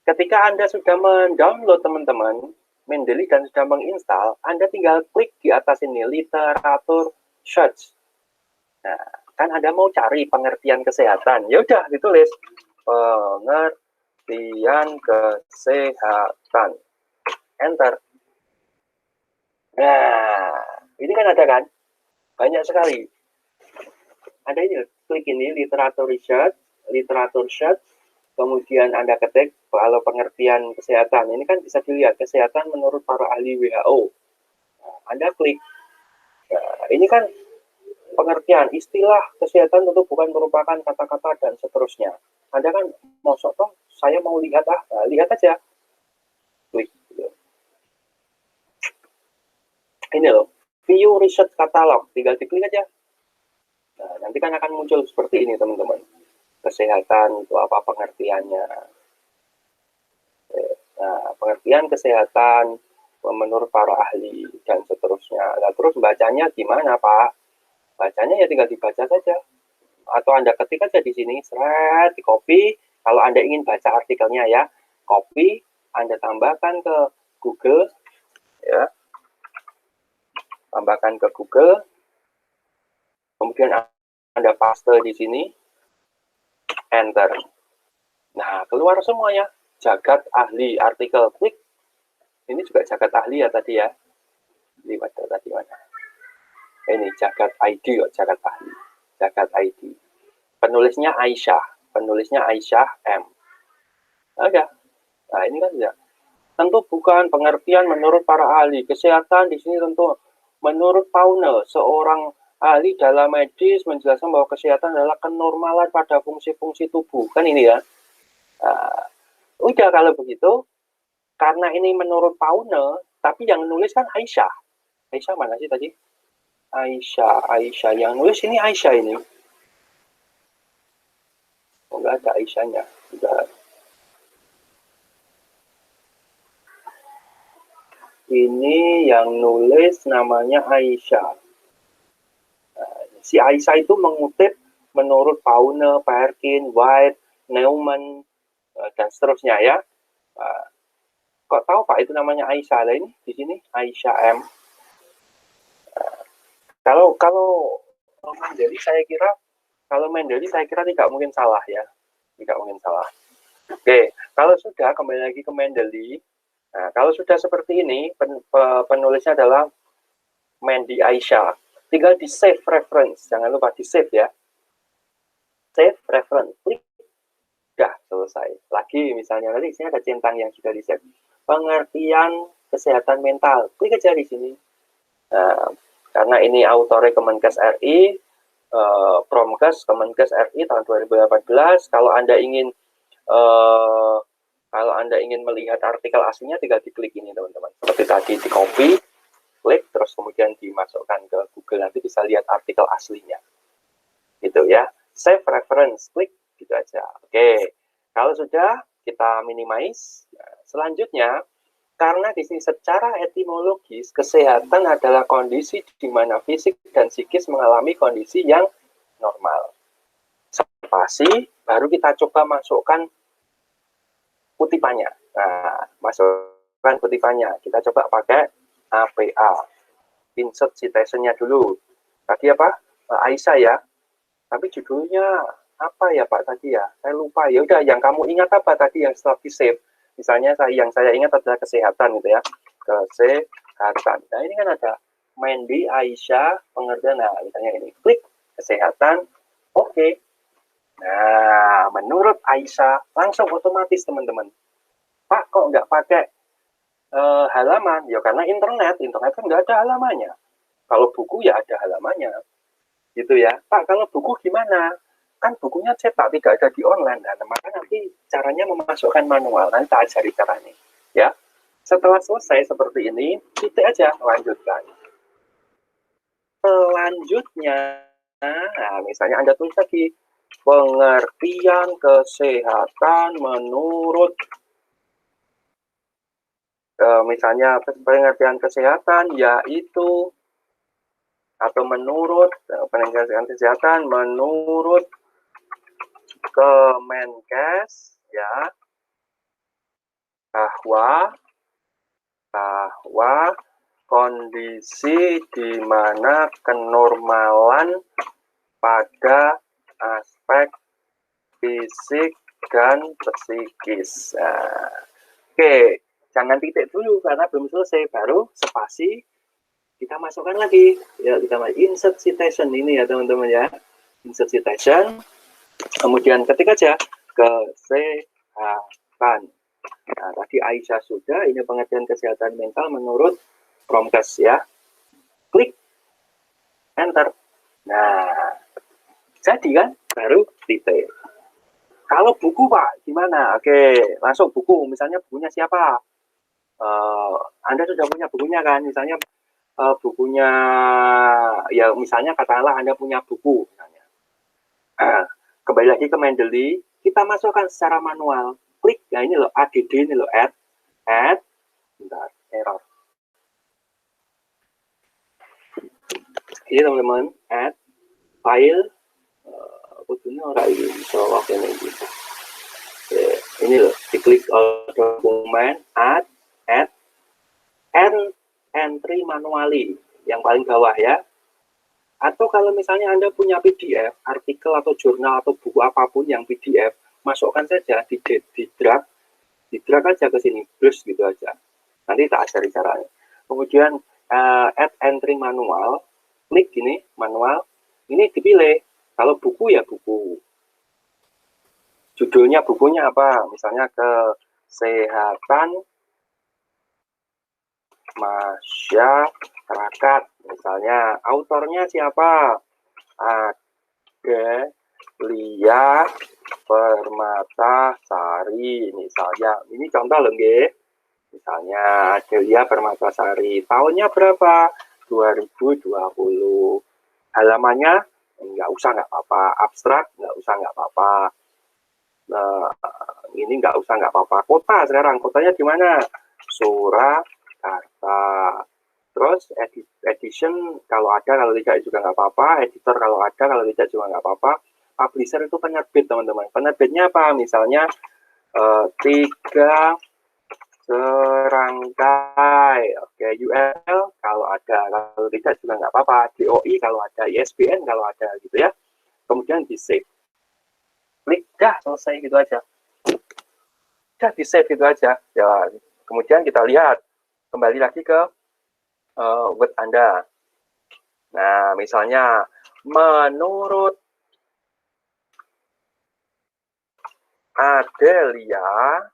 S1: Ketika Anda sudah mendownload teman-teman Mendeley dan sudah menginstal, Anda tinggal klik di atas ini, literatur search. Nah, kan Anda mau cari pengertian kesehatan, ya udah ditulis pengertian kesehatan, enter. Nah, ini kan ada kan, banyak sekali. Ada ini, klik ini literatur research, kemudian Anda ketik kalau pengertian kesehatan. Ini kan bisa dilihat kesehatan menurut para ahli WHO. Nah, Anda klik. Nah, ini kan pengertian istilah kesehatan tentu bukan merupakan kata-kata dan seterusnya. Anda kan mau toh saya mau lihat nah, lihat aja. Klik. Ini loh, view research catalog. Tinggal diklik aja. Nah, nanti kan akan muncul seperti ini, teman-teman. Kesehatan itu apa pengertiannya? Nah, pengertian kesehatan menurut para ahli dan seterusnya. Nah, terus bacanya gimana, Pak? Bacanya ya tinggal dibaca saja. Atau Anda ketik aja di sini, seret, di copy. Kalau Anda ingin baca artikelnya ya, copy, Anda tambahkan ke Google, ya. Tambahkan ke Google. Kemudian Anda paste di sini, enter. Nah, keluar semuanya. Jagat ahli artikel, klik. Ini juga jagat ahli ya tadi ya. Lewat tadi mana? Ini jagat ID kok, jagat ahli. Jagat ID. Penulisnya Aisyah M. Ada. Nah, ini kan ya. Tentu bukan pengertian menurut para ahli kesehatan di sini tentu menurut Paune, seorang ahli dalam medis menjelaskan bahwa kesehatan adalah kenormalan pada fungsi-fungsi tubuh. Kan ini ya. Nah, udah kalau begitu, karena ini menurut Paune, tapi yang nulis kan Aisyah. Aisyah mana sih tadi? Aisyah. Yang nulis ini Aisyah ini. Oh, enggak ada Aisyahnya. Enggak. Ini yang nulis namanya Aisyah. Nah, si Aisyah itu mengutip menurut Paune, Perkin, White, Neumann, dan seterusnya ya. Kok tahu Pak itu namanya Aisyah? Lah ini di sini Aisyah M. Kalau Mendeli saya kira tidak mungkin salah ya. Tidak mungkin salah. Oke, kalau sudah kembali lagi ke Mendeli. Nah, kalau sudah seperti ini, penulisnya adalah Mendy Aisyah. Tinggal di save reference, jangan lupa di save ya. Save reference, klik. Sudah selesai. Lagi misalnya tadi sini ada centang yang sudah di save. Pengertian kesehatan mental, klik aja di sini. Nah, karena ini autornya Kemenkes RI, Promkes Kemenkes RI tahun 2018. Kalau Anda ingin melihat artikel aslinya, tinggal diklik ini teman-teman. Seperti tadi di copy, klik, terus kemudian dimasukkan ke Google, nanti bisa lihat artikel aslinya. Gitu ya. Save reference, klik, gitu aja. Oke, kalau sudah kita minimize. Nah, selanjutnya, karena di sini secara etimologis, kesehatan adalah kondisi di mana fisik dan psikis mengalami kondisi yang normal. Spasi, baru kita coba masukkan kutipannya. Nah, masukkan kutipannya. Kita coba pakai APA. Insert citation-nya dulu. Tadi apa? Aisyah ya. Tapi judulnya apa ya Pak tadi ya? Saya lupa. Ya udah, yang kamu ingat apa tadi yang setelah di save? Misalnya yang saya ingat adalah kesehatan gitu ya. Kesehatan. Nah, ini kan ada Mendy Aisyah pengertian. Nah, misalnya ini. Klik kesehatan. Oke. Nah, menurut Aisyah langsung otomatis teman-teman. Pak, kok nggak pakai halaman? Ya karena internet kan nggak ada halamannya. Kalau buku ya ada halamannya. Gitu ya. Pak, kalau buku gimana? Kan bukunya cetak, tidak ada di online. Nah, maka nanti caranya memasukkan manual. Nanti tak ajari caranya. Ya. Setelah selesai seperti ini, titik aja, lanjutkan. Selanjutnya, nah, misalnya Anda tulis lagi, pengertian kesehatan menurut misalnya pengertian kesehatan yaitu atau menurut pengertian kesehatan menurut Kemenkes ya bahwa kondisi di mana kenormalan pada aspek fisik dan psikis. Nah, oke, jangan titik dulu karena belum selesai, baru spasi kita masukkan lagi. Ya, kita insert citation ini ya teman-teman ya. Insert citation. Kemudian ketik aja kesehatan. Nah, tadi Aisyah sudah, ini pengertian kesehatan mental menurut Promkes ya. Klik, enter. Nah, jadi kan, baru titik. Kalau buku Pak, gimana? Oke, langsung buku. Misalnya bukunya siapa? Anda sudah punya bukunya kan? Misalnya bukunya, ya misalnya katakanlah Anda punya buku. Misalnya. Nah, kembali lagi ke Mendeley, kita masukkan secara manual. Klik, nah ini loh, add ini loh, add, bentar, error. Ini teman-teman, add, file, kudunya orang ini, soal ini. Ini loh, diklik dokumen, add, entry manually, yang paling bawah ya. Atau kalau misalnya Anda punya PDF, artikel atau jurnal atau buku apapun yang PDF, masukkan saja di drag aja ke sini, plus gitu aja. Nanti tak ajari caranya. Kemudian add entry manual, klik gini, manual, ini dipilih. Kalau buku ya buku. Judulnya bukunya apa? Misalnya kesehatan masyarakat. Misalnya autornya siapa? Adelia Permatasari. Misalnya, ini contoh loh, nggih. Misalnya Adelia Permatasari. Tahunnya berapa? 2020. Halamannya nggak usah, nggak apa-apa. Abstrak nggak usah, nggak apa-apa. Ini nggak usah, nggak apa-apa. Kota sekarang, kotanya di mana? Surakarta. Terus edition kalau ada, kalau tidak juga nggak apa-apa. Editor kalau ada, kalau tidak juga nggak apa-apa. Publisher itu penerbit, teman-teman. Penerbitnya apa? Misalnya 3 serangkai. Oke, URL kalau ada, kalau tidak juga nggak apa-apa. DOI kalau ada, ISBN kalau ada, gitu ya. Kemudian di save. Klik, dah selesai gitu aja. Dah di save gitu aja. Ya, kemudian kita lihat kembali lagi ke Word Anda. Nah, misalnya menurut Adelia,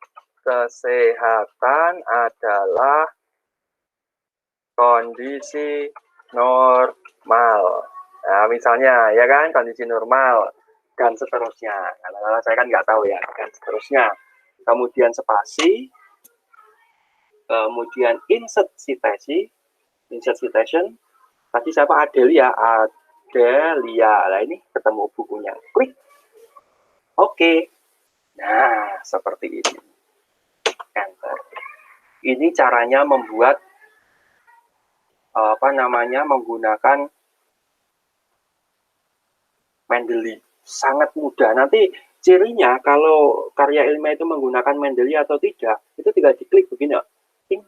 S1: kesehatan adalah kondisi normal. Nah, misalnya, ya kan, kondisi normal, dan seterusnya. Karena saya kan nggak tahu ya, dan seterusnya. Kemudian spasi, kemudian insert citation. Tadi siapa? Adelia. Nah, ini ketemu bukunya. Klik. Oke. Nah, seperti ini. Enter. Ini caranya membuat menggunakan Mendeley. Sangat mudah. Nanti cirinya kalau karya ilmiah itu menggunakan Mendeley atau tidak, itu tinggal diklik begini. Ting,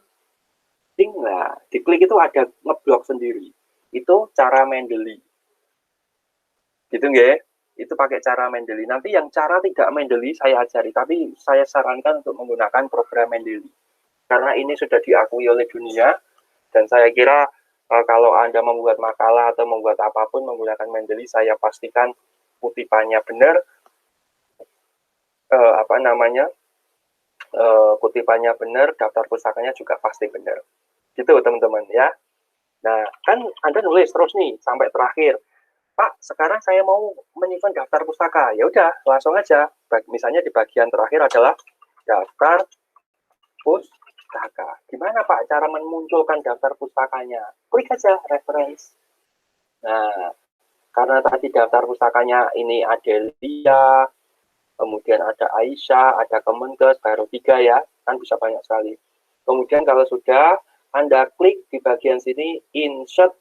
S1: ting lah. Diklik itu ada ngeblok sendiri. Itu cara Mendeley. Gitu nggih? Itu pakai cara Mendeley. Nanti yang cara tidak Mendeley saya ajari, tapi saya sarankan untuk menggunakan program Mendeley. Karena ini sudah diakui oleh dunia, dan saya kira kalau Anda membuat makalah atau membuat apapun menggunakan Mendeley, saya pastikan kutipannya benar, kutipannya benar, daftar pustakanya juga pasti benar. Gitu teman-teman ya. Nah, kan Anda nulis terus nih sampai terakhir. Pak, sekarang saya mau menyimpan daftar pustaka. Ya udah, langsung aja. Misalnya di bagian terakhir adalah daftar pustaka. Gimana Pak cara memunculkan daftar pustakanya? Klik aja reference. Nah, karena tadi daftar pustakanya ini Adelia, kemudian ada Aisyah, ada Kemenkes, baru 3 ya, kan bisa banyak sekali. Kemudian kalau sudah, Anda klik di bagian sini, insert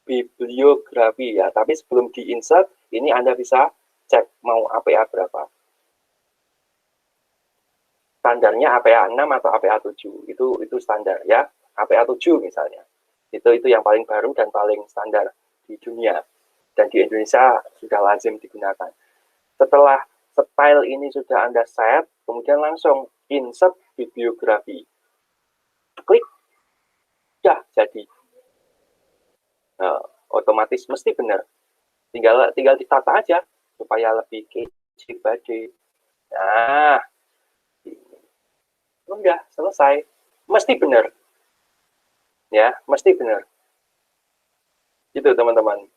S1: bibliografi ya. Tapi sebelum di insert, ini Anda bisa cek mau APA berapa. Standarnya APA 6 atau APA 7. Itu standar ya. APA 7 misalnya. Itu yang paling baru dan paling standar di dunia. Dan di Indonesia sudah lazim digunakan. Setelah style ini sudah Anda set, kemudian langsung insert bibliografi. Klik. Sudah jadi. Nah, otomatis mesti benar. Tinggal ditata aja supaya lebih kecil badai. Nah, udah selesai. Mesti benar. Ya, mesti benar. Gitu teman-teman.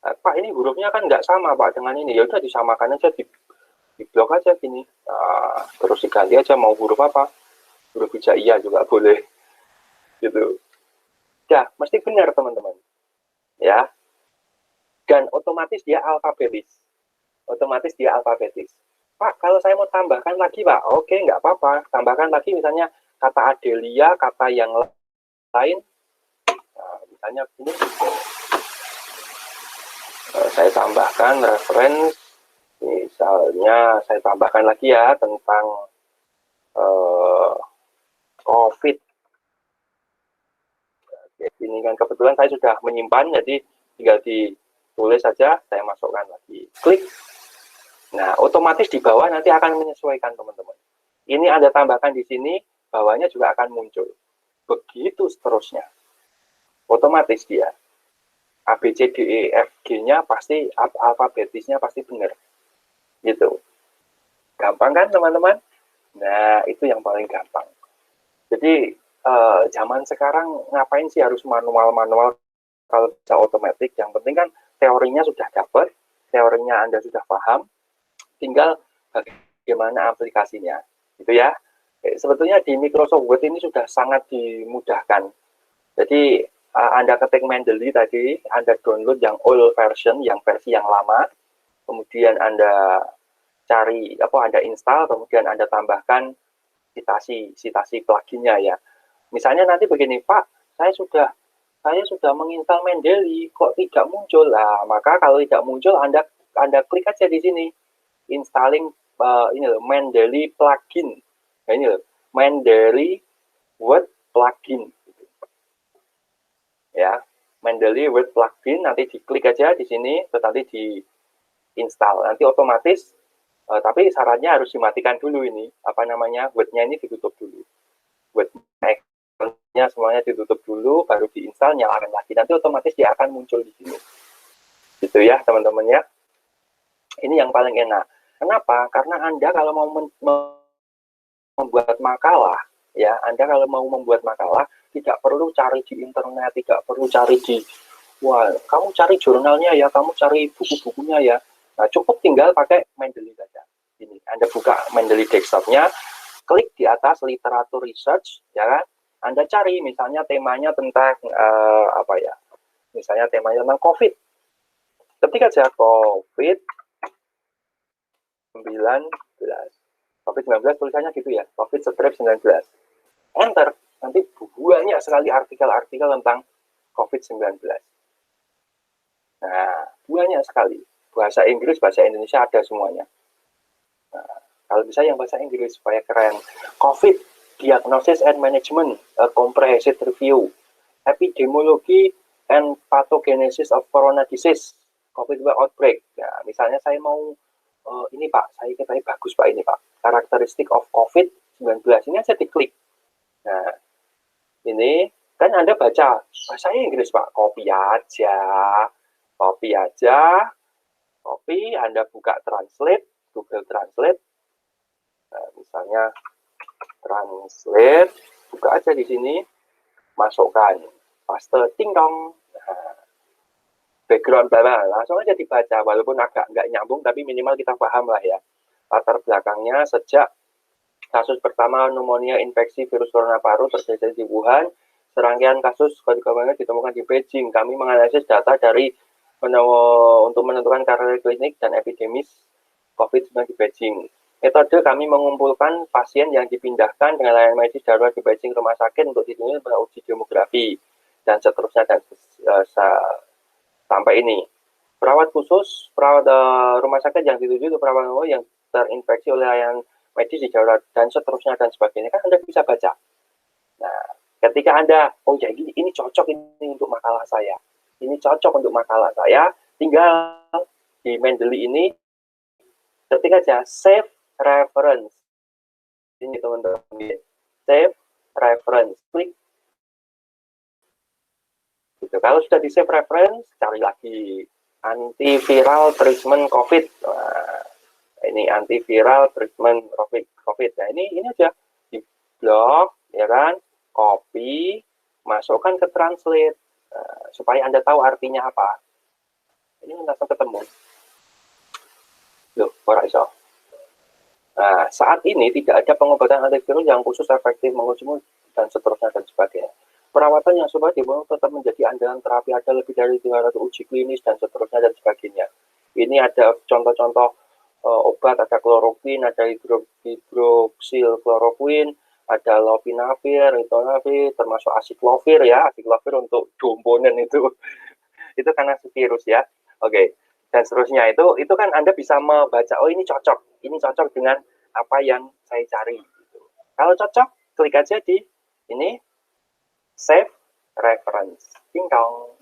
S1: Pak, ini hurufnya kan nggak sama Pak dengan ini. Ya udah disamakan aja, di blok aja gini. Nah, terus diganti aja mau huruf apa. Huruf hijaiyah juga boleh. Gitu. Ya, mesti benar teman-teman. Ya. Dan otomatis dia alfabetis. otomatis dia alfabetis. Pak, kalau saya mau tambahkan lagi, Pak, oke, nggak apa-apa. Tambahkan lagi misalnya kata Adelia, kata yang lain. Nah, misalnya ini, saya tambahkan reference, misalnya saya tambahkan lagi ya tentang COVID. Ini kan kebetulan saya sudah menyimpan, jadi tinggal ditulis saja, saya masukkan lagi. Klik. Nah, otomatis di bawah nanti akan menyesuaikan, teman-teman. Ini Anda tambahkan di sini, bawahnya juga akan muncul. Begitu seterusnya. Otomatis dia. A, B, C, D, E, F, G-nya pasti, alfabetisnya pasti benar. Gitu. Gampang kan, teman-teman? Nah, itu yang paling gampang. Jadi, zaman sekarang ngapain sih harus manual-manual kalau bisa otomatis? Yang penting kan teorinya sudah dapat, teorinya Anda sudah paham, tinggal bagaimana aplikasinya, gitu ya. Sebetulnya di Microsoft Word ini sudah sangat dimudahkan. Jadi Anda ketik Mendeley tadi, Anda download yang old version, yang versi yang lama, kemudian Anda cari Anda install, kemudian Anda tambahkan citasi pluginnya ya. Misalnya nanti begini, Pak, saya sudah menginstal Mendeley, kok tidak muncul? Nah, maka kalau tidak muncul, Anda klik aja di sini, installing ini loh, Mendeley plugin. Nah, ini loh, Mendeley Word plugin. Ya, Mendeley Word plugin, nanti diklik aja di sini, terus nanti diinstal. Nanti otomatis, tapi syaratnya harus dimatikan dulu ini, Word-nya ini ditutup dulu. Word-nya semuanya ditutup dulu, baru diinstal, nyalakan lagi. Nanti otomatis dia akan muncul di sini. Gitu ya, teman-teman ya. Ini yang paling enak. Kenapa? Karena Anda kalau mau membuat makalah, ya, Anda kalau mau membuat makalah, tidak perlu cari di internet, tidak perlu cari kamu cari jurnalnya ya, kamu cari buku-bukunya ya. Nah, cukup tinggal pakai Mendeley saja. Ini, Anda buka Mendeley desktop-nya, klik di atas literatur research, ya kan? Anda cari misalnya temanya tentang misalnya temanya tentang COVID. Ketik aja COVID-19 tulisannya gitu ya, COVID-19. Enter, nanti banyak sekali artikel-artikel tentang COVID-19. Nah, banyak sekali. Bahasa Inggris, bahasa Indonesia ada semuanya. Nah, kalau bisa yang bahasa Inggris supaya keren. COVID, Diagnosis and Management, a Comprehensive Review, Epidemiology and Pathogenesis of Corona Disease, COVID Outbreak. Nah, misalnya saya mau ini Pak, saya ketahui bagus Pak ini Pak, karakteristik of COVID-19, ini aja diklik. Nah, ini kan Anda baca bahasa Inggris Pak, copy aja, Anda buka translate, Google Translate, nah, misalnya translate, buka aja di sini, masukkan, paste, ting dong, nah, background bawah, langsung aja dibaca, walaupun agak nggak nyambung, tapi minimal kita paham lah ya, latar belakangnya sejak kasus pertama pneumonia infeksi virus corona paru terjadi di Wuhan, serangkaian kasus COVID-19 ditemukan di Beijing. Kami menganalisis data dari untuk menentukan karakter klinik dan epidemis COVID-19 di Beijing. Metode kami mengumpulkan pasien yang dipindahkan dengan layanan medis darurat di Beijing rumah sakit untuk ditunjukkan pada uji demografi dan seterusnya dan sampai ini. Perawat khusus, perawat rumah sakit yang dituju untuk perawat yang terinfeksi oleh layanan medis di darurat dan seterusnya dan sebagainya, kan Anda bisa baca. Nah, ketika Anda, oh ya ini cocok ini untuk makalah saya, ini cocok untuk makalah saya, tinggal di Mendeley ini ketik aja save reference. Ini teman-teman, save reference, klik. Gitu. Kalau sudah di save reference, cari lagi antiviral treatment COVID. Nah, ini antiviral treatment COVID. Nah, ini aja di blok, ya kan, copy, masukkan ke translate, supaya Anda tahu artinya apa. Ini langsung ketemu. Loh, ora iso. Nah, saat ini tidak ada pengobatan antivirus yang khusus efektif menguji dan seterusnya dan sebagainya. perawatan yang supaya tetap menjadi andalan terapi, ada lebih dari 300 uji klinis dan seterusnya dan sebagainya. Ini ada contoh-contoh obat, ada kloroquine, ada hidroksilkloroquine, ada lopinavir, ritonavir, termasuk asiklovir ya, asiklovir untuk dombonen itu karena virus ya. Oke, dan seterusnya itu kan Anda bisa membaca, oh ini cocok dengan apa yang saya cari. Gitu. Kalau cocok, klik aja di ini save reference, tinggal,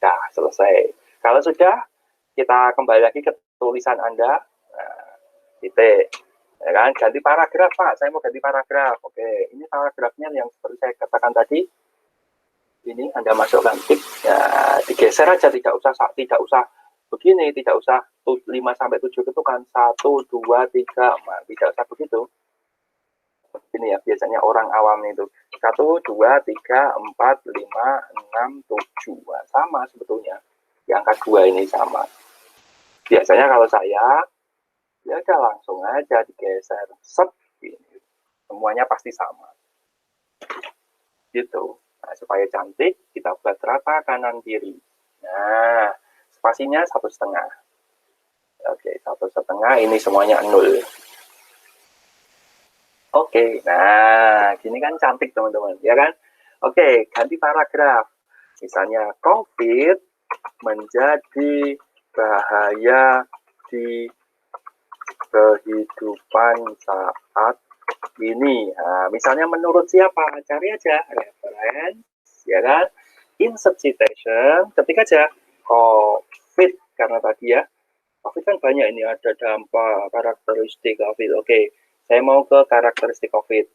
S1: nah selesai. Kalau sudah, kita kembali lagi ke tulisan Anda, nah, titik, ya kan, ganti paragraf Pak, saya mau ganti paragraf. Oke, ini paragrafnya yang seperti saya katakan tadi, ini Anda masukkan tik, ya, digeser aja, tidak usah begini, tidak usah 5 sampai 7 itu kan 1 2 3 4, tidak usah begitu. Ini ya biasanya orang awam itu 1 2 3 4 5 6 7, nah, sama sebetulnya di angka 2 ini sama. Biasanya kalau saya ya udah langsung aja digeser set ini, semuanya pasti sama gitu. Nah, supaya cantik kita buat rata kanan kiri. Nah, spasinya 1,5. Oke, 1,5, ini semuanya 0. Oke, nah gini kan cantik teman-teman, ya kan? Oke, ganti paragraf. Misalnya COVID menjadi bahaya di kehidupan saat ini. Nah, misalnya menurut siapa? Cari aja reference, ya kan? Insert citation, ketik aja COVID, karena tadi ya, COVID kan banyak ini, ada dampak, karakteristik COVID. Oke, saya mau ke karakteristik COVID.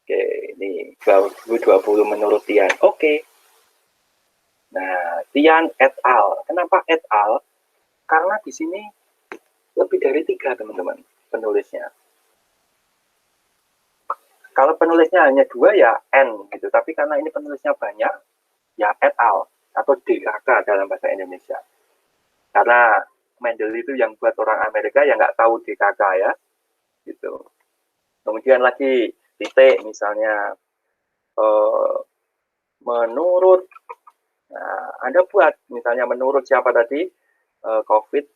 S1: Oke, ini 2020 menurut Tian. Oke. Nah, Tian et al. Kenapa et al? Karena di sini lebih dari 3, teman-teman, penulisnya. Kalau penulisnya hanya 2 ya N gitu, tapi karena ini penulisnya banyak, ya et al atau DKK dalam bahasa Indonesia. Karena Mendel itu yang buat orang Amerika yang nggak tahu DKK ya, gitu. Kemudian lagi titik misalnya menurut, nah, Anda buat misalnya menurut siapa tadi, COVID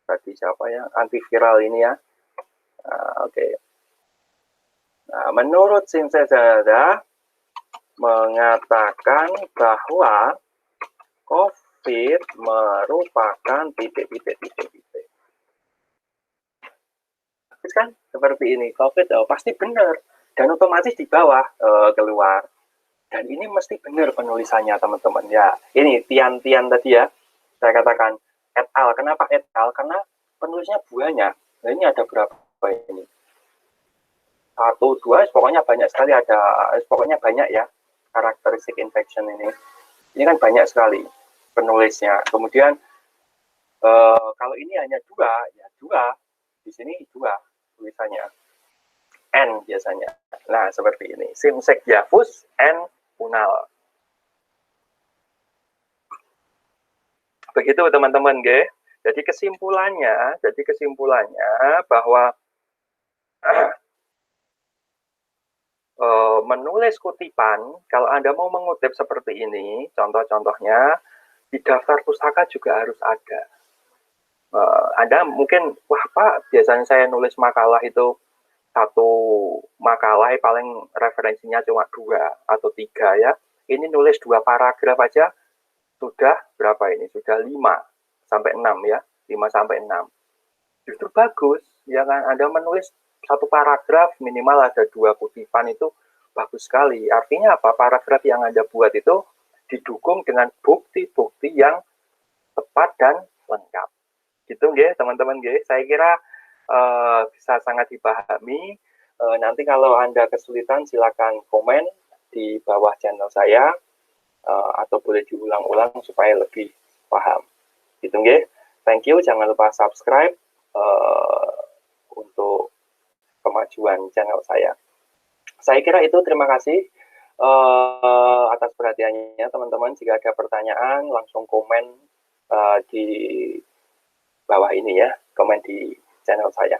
S1: tadi siapa ya, antiviral ini ya. Oke. Nah, menurut Sinsezada mengatakan bahwa COVID merupakan titik. Kan seperti ini, COVID pasti benar, dan otomatis di bawah keluar, dan ini mesti benar penulisannya teman-teman ya. Ini Tian tadi ya, saya katakan et al. Kenapa et al? Karena penulisnya banyak. Nah, ini ada berapa ini? 1, 2, pokoknya banyak sekali, ada pokoknya banyak ya karakteristik infection ini. Ini kan banyak sekali penulisnya. Kemudian kalau ini hanya 2, ya 2. Di sini 2 tulisannya. N biasanya. Nah, seperti ini. Simsek Yafus N Unal. Begitu teman-teman, G. Jadi kesimpulannya bahwa menulis kutipan, kalau Anda mau mengutip seperti ini, contoh-contohnya, di daftar pustaka juga harus ada. Anda mungkin, wah Pak, biasanya saya nulis makalah itu 1 makalah paling referensinya cuma 2 atau 3 ya. Ini nulis 2 paragraf aja sudah berapa ini? Sudah 5 sampai 6 ya. 5 sampai 6. Justru bagus, ya kan? Anda menulis 1 paragraf minimal ada 2 kutipan, itu bagus sekali. Artinya apa? Paragraf yang Anda buat itu didukung dengan bukti-bukti yang tepat dan lengkap. Gitu nggih, teman-teman nggih. Saya kira bisa sangat dipahami. Nanti kalau Anda kesulitan silakan komen di bawah channel saya, atau boleh diulang-ulang supaya lebih paham. Gitu nggih. Thank you, jangan lupa subscribe untuk kemajuan channel saya. Saya kira itu, terima kasih atas perhatiannya teman-teman. Jika ada pertanyaan langsung komen di bawah ini ya, komen di channel saya.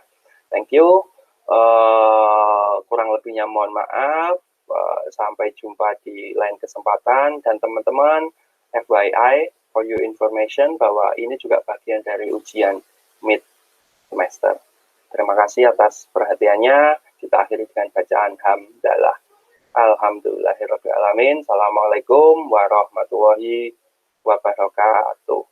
S1: Thank you. Kurang lebihnya mohon maaf. Sampai jumpa di lain kesempatan, dan teman-teman, FYI for your information bahwa ini juga bagian dari ujian mid semester. Terima kasih atas perhatiannya. Kita akhiri dengan bacaan hamdalah. Alhamdulillahirrahmanirrahim. Assalamualaikum warahmatullahi wabarakatuh.